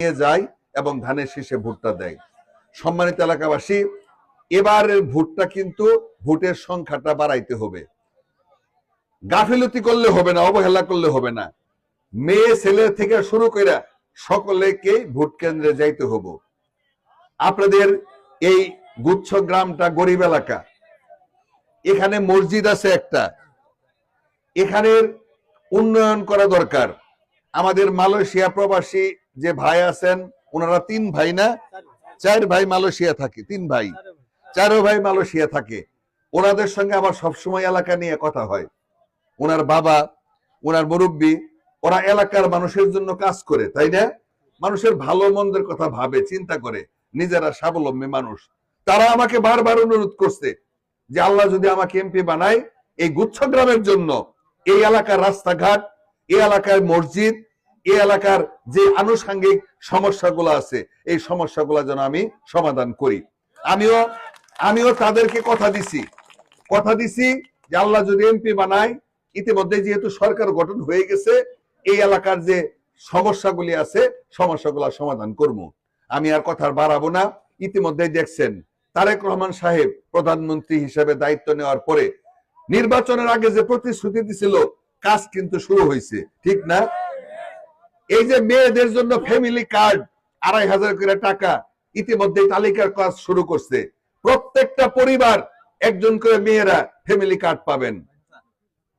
নিয়ে যায় এবং ধানের শীষে ভোটটা দেয়। সম্মানিত এলাকাবাসী, এবারের ভোটটা কিন্তু ভোটের সংখ্যাটা বাড়াইতে হবে। গাফিলতি করলে হবে না, অবহেলা করলে হবে না। মেয়ে ছেলে থেকে শুরু করে সকলেকে ভোট কেন্দ্রে যাইতে হবে। আপনাদের এই গুচ্ছ গ্রামটা গরিব এলাকা, এখানে মসজিদ আছে একটা, এখানের উন্নয়ন করা দরকার। আমাদের মালয়েশিয়া প্রবাসী যে ভাই আছেন, ওনারা 3 ভাই না 4 ভাই মালয়েশিয়া থাকে, 3 ভাই 4 ভাই মালয়েশিয়া থাকে। ওনাদের সঙ্গে আমার সবসময় এলাকা নিয়ে কথা হয়। ওনার বাবা, ওনার মুরব্বী, ওরা এলাকার মানুষের জন্য কাজ করে, তাই না? মানুষের ভালো মন্দের কথা ভাবে, চিন্তা করে, নিজেরা স্বাবলম্বী মানুষ। তারা আমাকে বারবার অনুরোধ করছে যে আল্লাহ যদি আমাকে এমপি বানায়, এই গুচ্ছ গ্রামের জন্য এই এলাকার রাস্তাঘাট, এই এলাকার মসজিদ, এই এলাকার যে আনুষঙ্গিক সমস্যাগুলো আছে, এই সমস্যাগুলো যেন আমি সমাধান করি। আমিও তাদেরকে কথা দিছি যে আল্লাহ যদি এমপি বানায়, ইতিমধ্যে যেহেতু সরকার গঠন হয়ে গেছে, এই এলাকার যে সমস্যাগুলি আছে, সমস্যাগুলো সমাধান করব। আমি আর কথা বাড়াবো না। ইতিমধ্যে দেখছেন তারেক রহমান সাহেব প্রধানমন্ত্রী হিসেবে দায়িত্ব নেওয়ার পরে নির্বাচনের আগে যে প্রতিশ্রুতি দিছিল, কাজ কিন্তু শুরু হয়েছে, ঠিক না? এই যে মেয়েদের জন্য ফ্যামিলি কার্ড 2500 করে টাকা, ইতিমধ্যে তালিকার কাজ শুরু করছে। প্রত্যেকটা পরিবার একজন করে মেয়েরা ফ্যামিলি কার্ড পাবেন।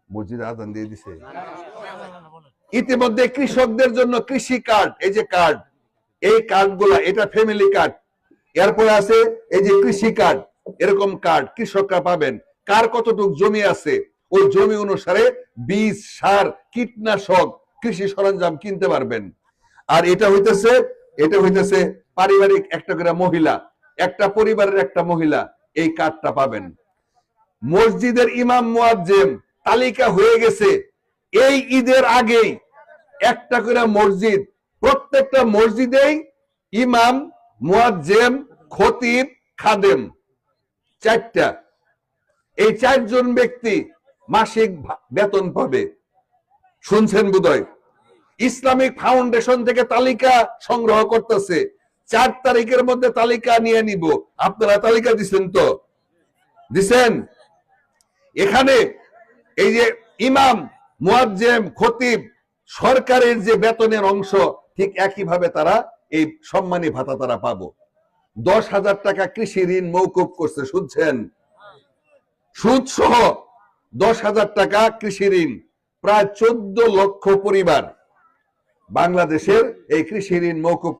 মসজিদে আজান দিয়ে দিছে। ইতিমধ্যে কৃষকদের জন্য কৃষি কার্ড, এই যে কার্ড, এই কার্ডগুলা, এটা ফ্যামিলি কার্ড। এরপরে আছে এই যে কৃষি কার্ড, এরকম কার্ড কৃষকরা পাবেন। কার কতটুকু জমি আছে, ওই জমি অনুসারে বীজ, সার, কীটনাশক, কৃষি সরঞ্জাম কিনতে পারবেন। আর এটা হইতেছে পারিবারিক একটা করে মহিলা, একটা পরিবারের একটা মহিলা এই কার্ডটা পাবেন। মসজিদের ইমাম মুয়াজ্জিম তালিকা হয়ে গেছে। এই ঈদের আগেই একটা করে মসজিদ, প্রত্যেকটা মসজিদেই ইমাম, মুয়াজ্জিম, খতিব, খাদেম 4টা, এই 4 জন ব্যক্তি মাসিক বেতন পাবে। শুনছেন বোধহয়? ইসলামিক ফাউন্ডেশন থেকে তালিকা সংগ্রহ করতেছে। 4 তারিখের মধ্যে তালিকা নিয়ে নিব। আপনারা তালিকা দিচ্ছেন তো? দিছেন? এখানে এই যে ইমাম, মুয়াজ্জিম, খতিব, সরকারের যে বেতনের অংশ, ঠিক একইভাবে তারা এই সম্মানী ভাতা তারা পাবো। 10,000 টাকা কৃষি ঋণ মওকুফ করছে, শুনছেন? সুদ সহ 10,000 টাকা কৃষি ঋণ। প্রায় 14 লক্ষ পরিবার বাংলাদেশের এই কৃষি ঋণ মওকুফ